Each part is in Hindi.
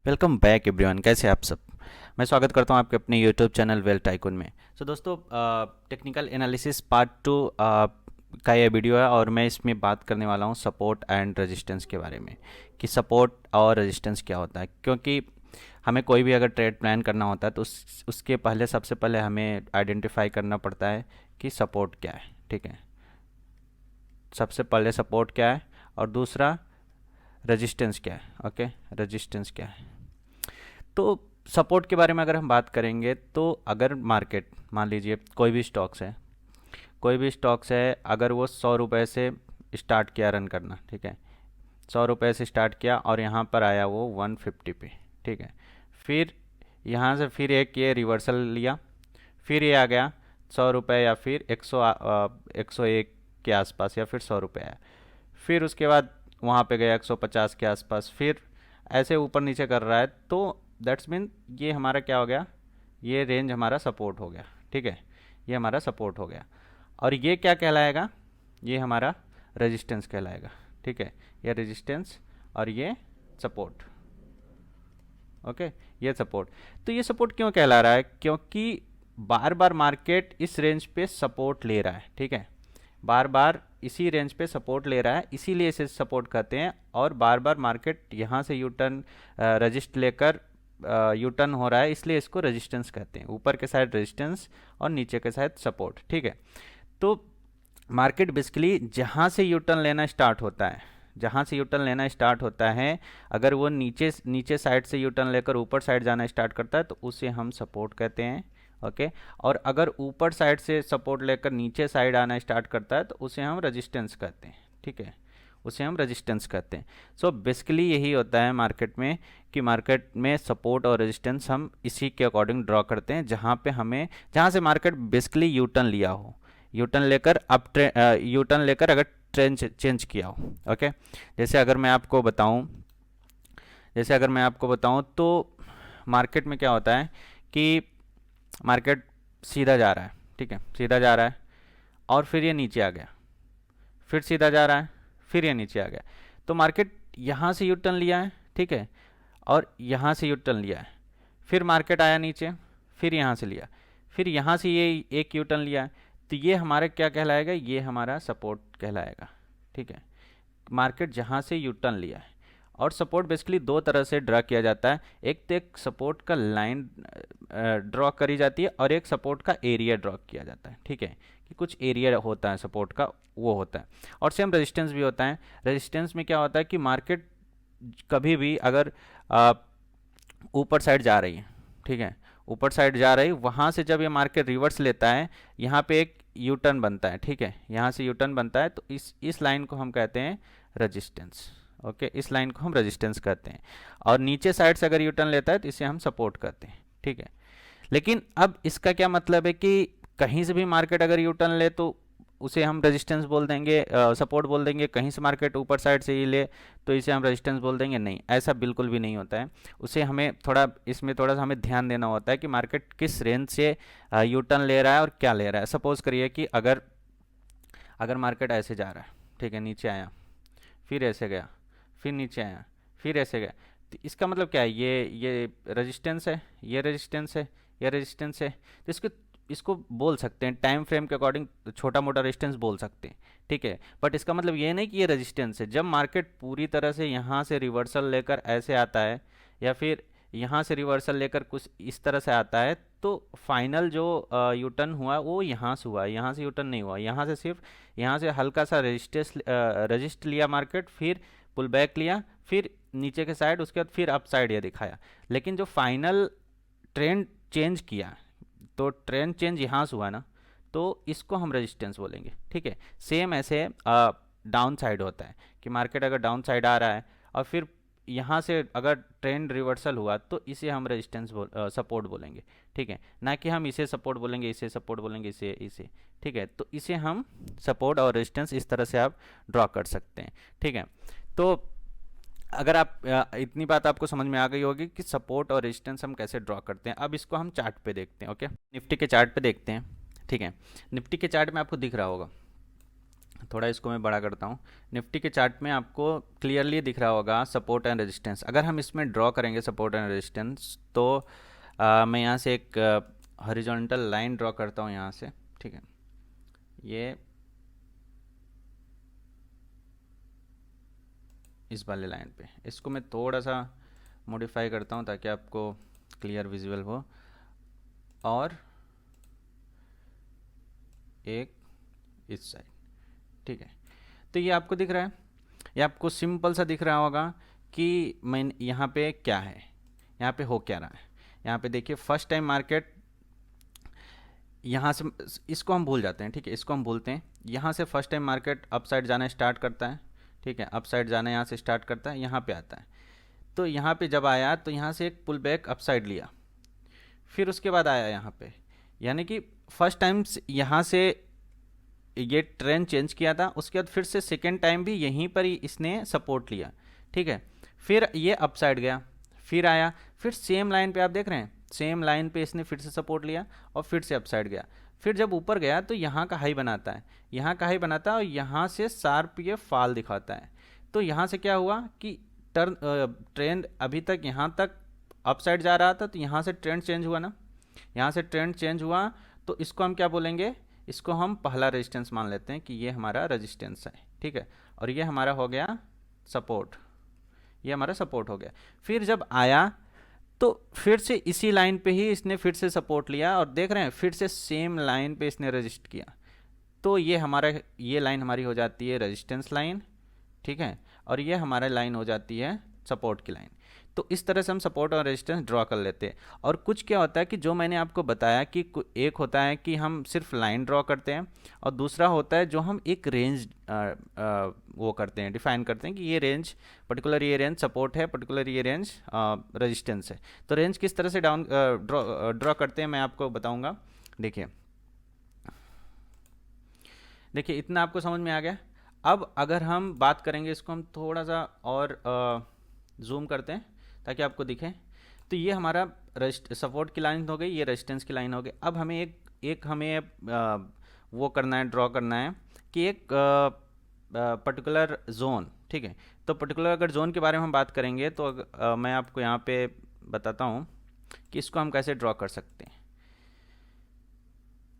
Welcome back everyone. कैसे हैं आप सब? मैं स्वागत करता हूं आपके अपने यूट्यूब चैनल वेल्थ टाइकून में। दोस्तों, टेक्निकल एनालिसिस पार्ट 2 का ये वीडियो है और मैं इसमें बात करने वाला हूं सपोर्ट एंड रेजिस्टेंस के बारे में कि सपोर्ट और रेजिस्टेंस क्या होता है। क्योंकि हमें कोई भी अगर ट्रेड प्लान करना होता है तो उसके पहले सबसे पहले हमें आइडेंटिफाई करना पड़ता है कि सपोर्ट क्या है। ठीक है, सबसे पहले सपोर्ट क्या है और दूसरा रेजिस्टेंस क्या है। ओके, रेजिस्टेंस क्या है। तो सपोर्ट के बारे में अगर हम बात करेंगे तो अगर मार्केट, मान लीजिए कोई भी स्टॉक्स है, अगर वो 100 रुपये से स्टार्ट किया रन करना, ठीक है, 100 रुपये से स्टार्ट किया और यहाँ पर आया वो 150 पे, ठीक है, फिर यहाँ से फिर एक ये रिवर्सल लिया, फिर ये आ गया 100 रुपये या फिर 101 के आसपास या फिर 100 रुपये आया, फिर उसके बाद वहाँ पे गया 150 के आसपास, फिर ऐसे ऊपर नीचे कर रहा है। तो दैट्स मीन ये हमारा क्या हो गया, ये रेंज हमारा सपोर्ट हो गया। ठीक है, ये हमारा सपोर्ट हो गया और ये क्या कहलाएगा, ये हमारा रेजिस्टेंस कहलाएगा। ठीक है, ये रेजिस्टेंस और ये सपोर्ट। ओके, ये सपोर्ट। तो ये सपोर्ट क्यों कहला रहा है? क्योंकि बार बार मार्केट इस रेंज पे सपोर्ट ले रहा है। ठीक है, बार बार इसी रेंज पे सपोर्ट ले रहा है, इसीलिए इसे सपोर्ट कहते हैं। और बार बार मार्केट यहाँ से यू टर्न रजिस्ट लेकर यू टर्न हो रहा है, इसलिए इसको रेजिस्टेंस कहते हैं। ऊपर के साइड रेजिस्टेंस और नीचे के साइड सपोर्ट। ठीक है, तो मार्केट बेसिकली जहाँ से यू टर्न लेना स्टार्ट होता है, जहाँ से यू टर्न लेना स्टार्ट होता है, अगर वो नीचे नीचे साइड से यू टर्न लेकर ऊपर साइड जाना स्टार्ट करता है तो उसे हम सपोर्ट कहते हैं। ओके, और अगर ऊपर साइड से सपोर्ट लेकर नीचे साइड आना स्टार्ट करता है तो उसे हम रेजिस्टेंस कहते हैं। ठीक है, उसे हम रेजिस्टेंस कहते हैं। सो बेसिकली यही होता है मार्केट में कि मार्केट में सपोर्ट और रेजिस्टेंस हम इसी के अकॉर्डिंग ड्रॉ करते हैं, जहाँ से मार्केट बेसिकली यू टर्न लिया हो, यू टर्न लेकर यू टर्न लेकर अगर ट्रेंड चेंज किया हो। ओके, जैसे अगर मैं आपको बताऊं तो मार्केट में क्या होता है कि मार्केट सीधा जा रहा है। ठीक है, सीधा जा रहा है और फिर ये नीचे आ गया, फिर सीधा जा रहा है, फिर ये नीचे आ गया। तो मार्केट यहाँ से यू टर्न लिया है, ठीक है, और यहाँ से यू टर्न लिया है, फिर मार्केट आया नीचे, फिर यहाँ से लिया, फिर यहाँ से ये एक यू टर्न लिया है। तो ये हमारा क्या कहलाएगा, ये हमारा सपोर्ट कहलाएगा। ठीक है, मार्केट जहाँ से यू टर्न लिया है। और सपोर्ट बेसिकली दो तरह से ड्रा किया जाता है, एक तो एक सपोर्ट का लाइन ड्रॉ करी जाती है और एक सपोर्ट का एरिया ड्रॉ किया जाता है। ठीक है, कि कुछ एरिया होता है सपोर्ट का, वो होता है। और सेम रेजिस्टेंस भी होता है। रेजिस्टेंस में क्या होता है कि मार्केट कभी भी अगर ऊपर साइड जा रही है, ठीक है, ऊपर साइड जा रही, वहाँ से जब ये मार्केट रिवर्स लेता है, यहाँ पे एक यू टर्न बनता है। ठीक है, यहाँ से यू टर्न बनता है तो इस लाइन को हम कहते हैं रेजिस्टेंस। ओके, इस लाइन को हम रेजिस्टेंस कहते हैं। और नीचे साइड से अगर यू टर्न लेता है तो इसे हम सपोर्ट कहते हैं। ठीक है, लेकिन अब इसका क्या मतलब है कि कहीं से भी मार्केट अगर यू टर्न ले तो उसे हम रेजिस्टेंस बोल देंगे, सपोर्ट बोल देंगे। कहीं से मार्केट ऊपर साइड से ही ले तो इसे हम रेजिस्टेंस बोल देंगे? नहीं, ऐसा बिल्कुल भी नहीं होता है। उसे हमें इसमें थोड़ा सा हमें ध्यान देना होता है कि मार्केट किस रेंज से यू टर्न ले रहा है और क्या ले रहा है। सपोज करिए कि अगर अगर मार्केट ऐसे जा रहा है, ठीक है, नीचे आया, फिर ऐसे गया, फिर नीचे आया, फिर ऐसे गया, तो इसका मतलब क्या है, ये रेजिस्टेंस है, ये रेजिस्टेंस है, ये रेजिस्टेंस है। तो इसको इसको बोल सकते हैं टाइम फ्रेम के अकॉर्डिंग, छोटा मोटा रेजिस्टेंस बोल सकते हैं। ठीक है, बट इसका मतलब ये नहीं कि ये रेजिस्टेंस है। जब मार्केट पूरी तरह से यहाँ से रिवर्सल लेकर ऐसे आता है या फिर यहाँ से रिवर्सल लेकर कुछ इस तरह से आता है तो फाइनल जो यू टर्न हुआ वो यहाँ से हुआ, यहाँ से यू टर्न नहीं हुआ। यहाँ से सिर्फ यहाँ से हल्का सा रजिस्ट लिया मार्केट, फिर पुल बैक लिया, फिर नीचे के साइड, उसके बाद फिर अप साइड ये दिखाया। लेकिन जो फाइनल ट्रेंड चेंज किया, तो ट्रेंड चेंज यहाँ से हुआ ना, तो इसको हम रेजिस्टेंस बोलेंगे। ठीक है, सेम ऐसे डाउन साइड होता है कि मार्केट अगर डाउन साइड आ रहा है और फिर यहाँ से अगर ट्रेंड रिवर्सल हुआ तो इसे हम रेजिस्टेंस सपोर्ट बोलेंगे। ठीक है, ना कि हम इसे सपोर्ट बोलेंगे, इसे सपोर्ट बोलेंगे, इसे। ठीक है, तो इसे हम सपोर्ट और रेजिस्टेंस इस तरह से आप ड्रॉ कर सकते हैं। ठीक है, तो अगर आप इतनी बात आपको समझ में आ गई होगी कि सपोर्ट और रेजिस्टेंस हम कैसे ड्रॉ करते हैं। अब इसको हम चार्ट पे देखते हैं। ओके, निफ्टी के चार्ट पे देखते हैं। ठीक है, निफ्टी के चार्ट में आपको दिख रहा होगा थोड़ा इसको मैं बड़ा करता हूँ। निफ्टी के चार्ट में आपको क्लियरली दिख रहा होगा सपोर्ट एंड रेजिस्टेंस। अगर हम इसमें ड्रॉ करेंगे सपोर्ट एंड रेजिस्टेंस, तो मैं यहाँ से एक हॉरिजॉन्टल लाइन ड्रॉ करता हूँ यहाँ से, ठीक है। ये इस वाले लाइन पे इसको मैं थोड़ा सा मॉडिफाई करता हूँ ताकि आपको क्लियर विजुअल हो, और एक इस साइड, ठीक है। तो ये आपको दिख रहा है, ये आपको सिंपल सा दिख रहा होगा कि मैं यहाँ पे क्या है, यहाँ पे हो क्या रहा है। यहाँ पे देखिए फर्स्ट टाइम मार्केट यहाँ से, इसको हम भूल जाते हैं, ठीक है, इसको हम भूलते हैं। यहाँ से first time market up side जाना स्टार्ट करता है, ठीक है, अप साइड जाना यहाँ से स्टार्ट करता है, यहाँ पे आता है। तो यहाँ पे जब आया तो यहाँ से एक पुल बैक अप साइड लिया, फिर उसके बाद आया यहाँ पे, यानी कि फर्स्ट टाइम यहाँ से ये ट्रेंड चेंज किया था, उसके बाद फिर से सेकेंड टाइम भी यहीं पर ही इसने सपोर्ट लिया, ठीक है। फिर ये अप साइड गया, फिर आया, फिर सेम लाइन पे आप देख रहे हैं, सेम लाइन पे इसने फिर से सपोर्ट लिया और फिर से अप साइड गया। फिर जब ऊपर गया तो यहाँ का हाई बनाता है, यहाँ का हाई बनाता है और यहाँ से शार्प ये फॉल दिखाता है। तो यहाँ से क्या हुआ कि ट्रेंड अभी तक यहाँ तक अप साइड जा रहा था, तो यहाँ से ट्रेंड चेंज हुआ ना, यहाँ से ट्रेंड चेंज हुआ, तो इसको हम क्या बोलेंगे, इसको हम पहला रेजिस्टेंस मान लेते हैं कि ये हमारा रेजिस्टेंस है, ठीक है। और ये हमारा हो गया सपोर्ट, ये हमारा सपोर्ट हो गया। फिर जब आया तो फिर से इसी लाइन पे ही इसने फिर से सपोर्ट लिया, और देख रहे हैं फिर से सेम लाइन पे इसने रजिस्ट किया। तो ये हमारा, ये लाइन हमारी हो जाती है रेजिस्टेंस लाइन, ठीक है, और ये हमारा लाइन हो जाती है सपोर्ट की लाइन। तो इस तरह से हम सपोर्ट और रेजिस्टेंस ड्रॉ कर लेते हैं। और कुछ क्या होता है कि जो मैंने आपको बताया कि एक होता है कि हम सिर्फ लाइन ड्रॉ करते हैं, और दूसरा होता है जो हम एक रेंज वो करते हैं, डिफाइन करते हैं कि ये रेंज, पर्टिकुलर ये रेंज सपोर्ट है, पर्टिकुलर ये रेंज रेजिस्टेंस है। तो रेंज किस तरह से डाउन ड्रॉ करते हैं मैं आपको बताऊंगा। देखिए देखिए इतना आपको समझ में आ गया। अब अगर हम बात करेंगे, इसको हम थोड़ा सा और जूम करते हैं ताकि आपको दिखे। तो ये हमारा सपोर्ट की लाइन हो गई, ये रेजिस्टेंस की लाइन हो गई। अब हमें एक हमें वो करना है, ड्रॉ करना है कि एक पर्टिकुलर जोन, ठीक है। तो पर्टिकुलर अगर जोन के बारे में हम बात करेंगे तो मैं आपको यहाँ पे बताता हूँ कि इसको हम कैसे ड्रॉ कर सकते हैं।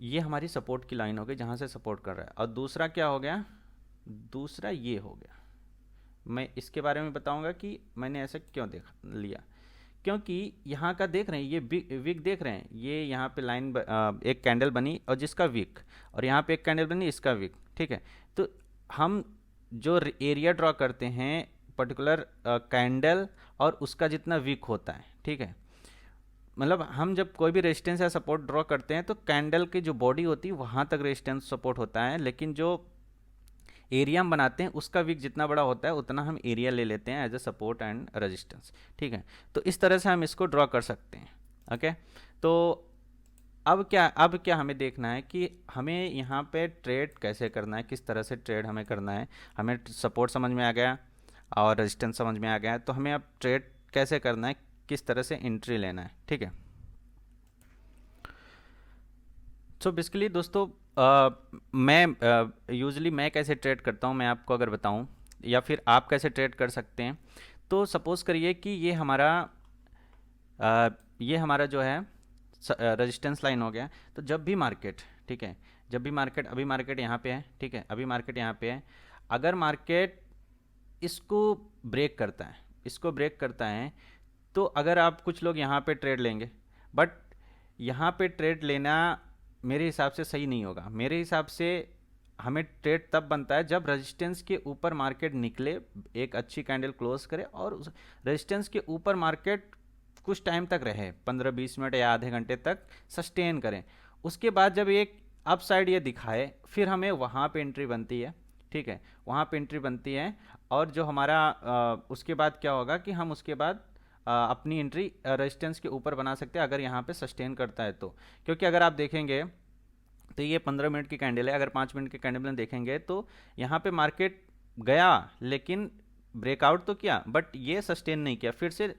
ये हमारी सपोर्ट की लाइन हो गई जहाँ से सपोर्ट कर रहा है, और दूसरा क्या हो गया, दूसरा ये हो गया। मैं इसके बारे में बताऊंगा कि मैंने ऐसा क्यों देख लिया, क्योंकि यहाँ का देख रहे हैं, ये विक देख रहे हैं, ये यहाँ पे लाइन एक कैंडल बनी और जिसका विक, और यहाँ पे एक कैंडल बनी इसका विक, ठीक है। तो हम जो एरिया ड्रॉ करते हैं पर्टिकुलर कैंडल और उसका जितना विक होता है, ठीक है। मतलब हम जब कोई भी रेजिस्टेंस या सपोर्ट ड्रॉ करते हैं तो कैंडल की जो बॉडी होती है वहाँ तक रेजिस्टेंस सपोर्ट होता है, लेकिन जो एरिया हम बनाते हैं उसका विक जितना बड़ा होता है उतना हम एरिया ले लेते हैं as a support and resistance, ठीक है। तो इस तरह से हम इसको ड्रॉ कर सकते हैं, ओके। तो अब क्या हमें देखना है कि हमें यहाँ पे ट्रेड कैसे करना है, किस तरह से ट्रेड हमें करना है। हमें सपोर्ट समझ में आ गया और रेजिस्टेंस समझ में आ गया, तो हमें अब ट्रेड कैसे करना है, किस तरह से एंट्री लेना है, ठीक है। सो बेसिकली दोस्तों, मैं यूजली मैं कैसे ट्रेड करता हूँ मैं आपको अगर बताऊँ, या फिर आप कैसे ट्रेड कर सकते हैं। तो सपोज़ करिए कि ये हमारा जो है रेजिस्टेंस लाइन हो गया। तो जब भी मार्केट, ठीक है, जब भी मार्केट, अभी मार्केट यहाँ पे है, ठीक है, अभी मार्केट यहाँ पे है, अगर मार्केट इसको ब्रेक करता है, इसको ब्रेक करता है, तो अगर आप कुछ लोग यहाँ पे ट्रेड लेंगे, बट यहाँ पे ट्रेड लेना मेरे हिसाब से सही नहीं होगा। मेरे हिसाब से हमें ट्रेड तब बनता है जब रेजिस्टेंस के ऊपर मार्केट निकले, एक अच्छी कैंडल क्लोज करे और उस रेजिस्टेंस के ऊपर मार्केट कुछ टाइम तक रहे, 15-20 मिनट या आधे घंटे तक सस्टेन करें। उसके बाद जब एक अप साइड ये दिखाए, फिर हमें वहाँ पे एंट्री बनती है, ठीक है, वहाँ पे एंट्री बनती है। और जो हमारा उसके बाद क्या होगा कि हम उसके बाद अपनी एंट्री रेजिस्टेंस के ऊपर बना सकते हैं अगर यहाँ पे सस्टेन करता है तो। क्योंकि अगर आप देखेंगे तो ये 15 मिनट की कैंडल है, अगर 5 मिनट की कैंडल में देखेंगे तो यहाँ पे मार्केट गया लेकिन ब्रेकआउट तो किया, बट ये सस्टेन नहीं किया, फिर से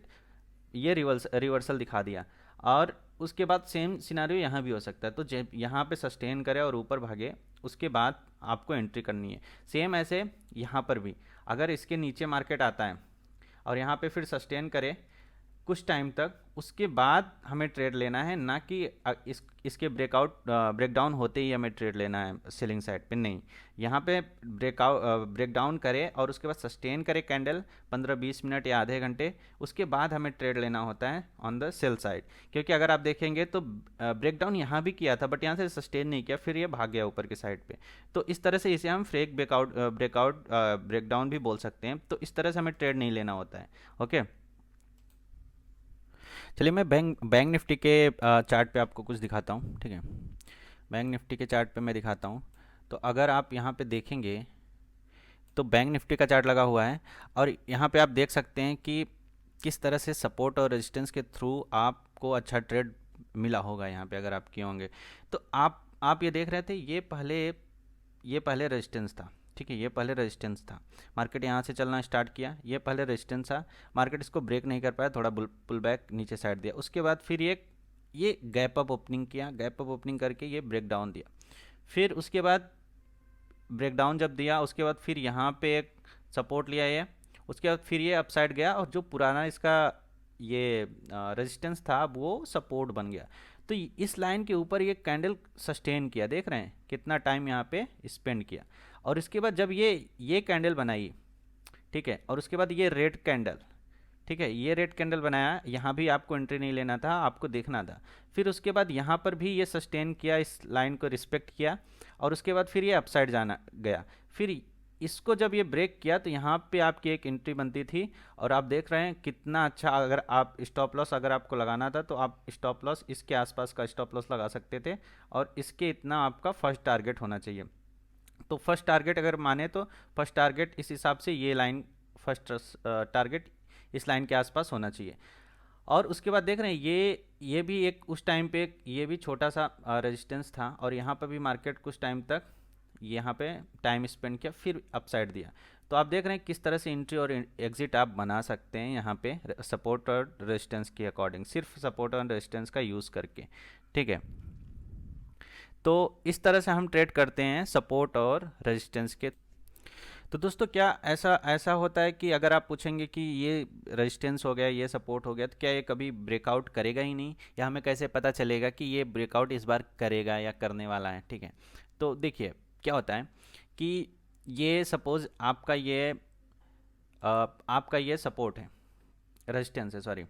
ये रिवर्सल दिखा दिया। और उसके बाद सेम सिनारियो यहाँ भी हो सकता है। तो जब यहाँ पे सस्टेन करे और ऊपर भागे, उसके बाद आपको एंट्री करनी है। सेम ऐसे यहाँ पर भी अगर इसके नीचे मार्केट आता है और यहाँ पे फिर सस्टेन करे कुछ टाइम तक, उसके बाद हमें ट्रेड लेना है, ना कि इसके ब्रेकडाउन होते ही हमें ट्रेड लेना है सेलिंग साइड पे, नहीं। यहाँ पे ब्रेकडाउन करे और उसके बाद सस्टेन करे कैंडल 15-20 मिनट या आधे घंटे, उसके बाद हमें ट्रेड लेना होता है ऑन द सेल साइड। क्योंकि अगर आप देखेंगे तो ब्रेकडाउन यहाँ भी किया था बट यहाँ से सस्टेन नहीं किया, फिर ये भाग गया ऊपर की साइड पे। तो इस तरह से इसे हम फ्रेक ब्रेकडाउन भी बोल सकते हैं। तो इस तरह से हमें ट्रेड नहीं लेना होता है। ओके, चलिए मैं बैंक निफ्टी के चार्ट पे आपको कुछ दिखाता हूँ, ठीक है। बैंक निफ्टी के चार्ट पे मैं दिखाता हूँ। तो अगर आप यहाँ पे देखेंगे तो बैंक निफ्टी का चार्ट लगा हुआ है और यहाँ पे आप देख सकते हैं कि किस तरह से सपोर्ट और रेजिस्टेंस के थ्रू आपको अच्छा ट्रेड मिला होगा यहाँ पे अगर आप किए होंगे। तो आप ये देख रहे थे, ये पहले रेजिस्टेंस था, ठीक है, ये पहले रेजिस्टेंस था। मार्केट यहाँ से चलना स्टार्ट किया, ये पहले रेजिस्टेंस था, मार्केट इसको ब्रेक नहीं कर पाया, थोड़ा पुल बैक नीचे साइड दिया। उसके बाद फिर ये गैप अप ओपनिंग किया, गैप अप ओपनिंग करके ये ब्रेक डाउन दिया। फिर उसके बाद ब्रेक डाउन जब दिया उसके बाद फिर यहाँ पे एक सपोर्ट लिया ये, उसके बाद फिर ये अपसाइड गया और जो पुराना इसका ये रेजिस्टेंस था वो सपोर्ट बन गया। तो इस लाइन के ऊपर ये कैंडल सस्टेन किया, देख रहे हैं कितना टाइम यहाँ पे स्पेंड किया। और इसके बाद जब ये कैंडल बनाई, ठीक है, और उसके बाद ये रेड कैंडल, ठीक है, ये रेड कैंडल बनाया, यहाँ भी आपको एंट्री नहीं लेना था, आपको देखना था। फिर उसके बाद यहाँ पर भी ये सस्टेन किया, इस लाइन को रिस्पेक्ट किया और उसके बाद फिर ये अपसाइड जाना गया। फिर इसको जब ये ब्रेक किया तो यहाँ पे आपकी एक एंट्री बनती थी और आप देख रहे हैं कितना अच्छा। अगर आप स्टॉप लॉस अगर आपको लगाना था तो आप स्टॉप लॉस इसके आसपास का स्टॉप लॉस लगा सकते थे और इसके इतना आपका फर्स्ट टारगेट होना चाहिए। तो फर्स्ट टारगेट अगर माने तो फर्स्ट टारगेट इस हिसाब से ये लाइन, फर्स्ट टारगेट इस लाइन के आसपास होना चाहिए। और उसके बाद देख रहे हैं ये भी एक उस टाइम पे ये भी छोटा सा रेजिस्टेंस था और यहाँ पर भी मार्केट कुछ टाइम तक यहाँ पे टाइम स्पेंड किया, फिर अपसाइड दिया। तो आप देख रहे हैं किस तरह से एंट्री और एग्जिट आप बना सकते हैं यहाँ पे सपोर्ट और रेजिस्टेंस के अकॉर्डिंग, सिर्फ सपोर्ट और रेजिस्टेंस का यूज़ करके, ठीक है। तो इस तरह से हम ट्रेड करते हैं सपोर्ट और रेजिस्टेंस के। तो दोस्तों क्या ऐसा होता है कि अगर आप पूछेंगे कि ये रेजिस्टेंस हो गया, ये सपोर्ट हो गया, तो क्या ये कभी ब्रेकआउट करेगा ही नहीं, या हमें कैसे पता चलेगा कि ये ब्रेकआउट इस बार करेगा या करने वाला है, ठीक है। तो देखिए क्या होता है कि ये सपोज आपका ये सपोर्ट है, रेजिस्टेंस है, सॉरी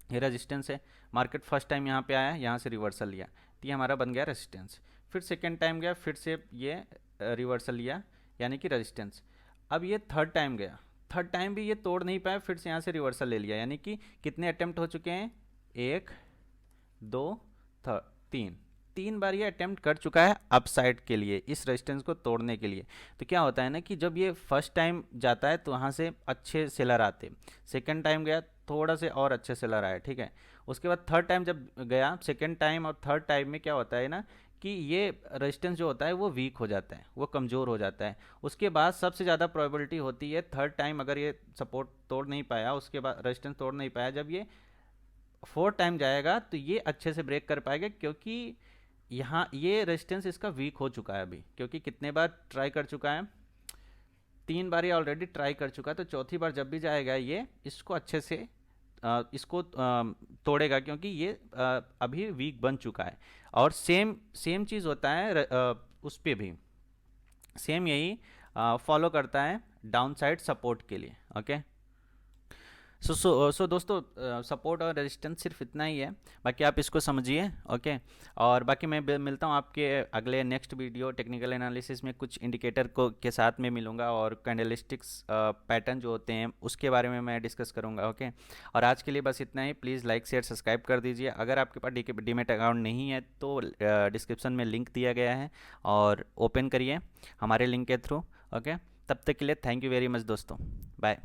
ये रेजिस्टेंस है। मार्केट फर्स्ट टाइम यहाँ पे आया, यहाँ से रिवर्सल लिया तो ये हमारा बन गया रेजिस्टेंस। फिर सेकेंड टाइम गया, फिर से ये रिवर्सल लिया यानी कि रेजिस्टेंस। अब ये थर्ड टाइम गया, थर्ड टाइम भी ये तोड़ नहीं पाया, फिर से यहाँ से रिवर्सल ले लिया, यानी कि कितने अटेम्प्ट हो चुके हैं, 1 2 तीन बार ये अटेम्प्ट कर चुका है अपसाइड के लिए, इस रेजिस्टेंस को तोड़ने के लिए। तो क्या होता है ना कि जब ये फर्स्ट टाइम जाता है तो वहाँ से अच्छे सेलर आते, सेकेंड टाइम गया थोड़ा से और अच्छे सेलर आए, ठीक है। उसके बाद थर्ड टाइम जब गया, सेकेंड टाइम और थर्ड टाइम में क्या होता है ना कि ये रेजिस्टेंस जो होता है वो वीक हो जाता है, वो कमज़ोर हो जाता है। उसके बाद सबसे ज़्यादा प्रोबेबिलिटी होती है थर्ड टाइम अगर ये सपोर्ट तोड़ नहीं पाया, उसके बाद रेजिस्टेंस तोड़ नहीं पाया, जब ये फोर्थ टाइम जाएगा तो ये अच्छे से ब्रेक कर पाएगा, क्योंकि यहाँ ये रेजिस्टेंस इसका वीक हो चुका है अभी, क्योंकि कितने बार ट्राई कर चुका है, 3 बार ये ऑलरेडी ट्राई कर चुका है। तो चौथी बार जब भी जाएगा ये इसको अच्छे से इसको तोड़ेगा, क्योंकि ये अभी वीक बन चुका है। और सेम चीज़ होता है उस पर भी, सेम यही फॉलो करता है डाउन साइड सपोर्ट के लिए। ओके, सो दोस्तों सपोर्ट और रेजिस्टेंस सिर्फ इतना ही है, बाकी आप इसको समझिए। ओके, और बाकी मैं मिलता हूँ आपके अगले नेक्स्ट वीडियो टेक्निकल एनालिसिस में, कुछ इंडिकेटर को के साथ में मिलूँगा और कैंडलस्टिक्स पैटर्न जो होते हैं उसके बारे में मैं डिस्कस करूँगा। ओके, और आज के लिए बस इतना ही। प्लीज़ लाइक शेयर सब्सक्राइब कर दीजिए। अगर आपके पास डीमैट अकाउंट नहीं है तो डिस्क्रिप्शन में लिंक दिया गया है और ओपन करिए हमारे लिंक के थ्रू। ओके, तब तक के लिए थैंक यू वेरी मच दोस्तों, बाय।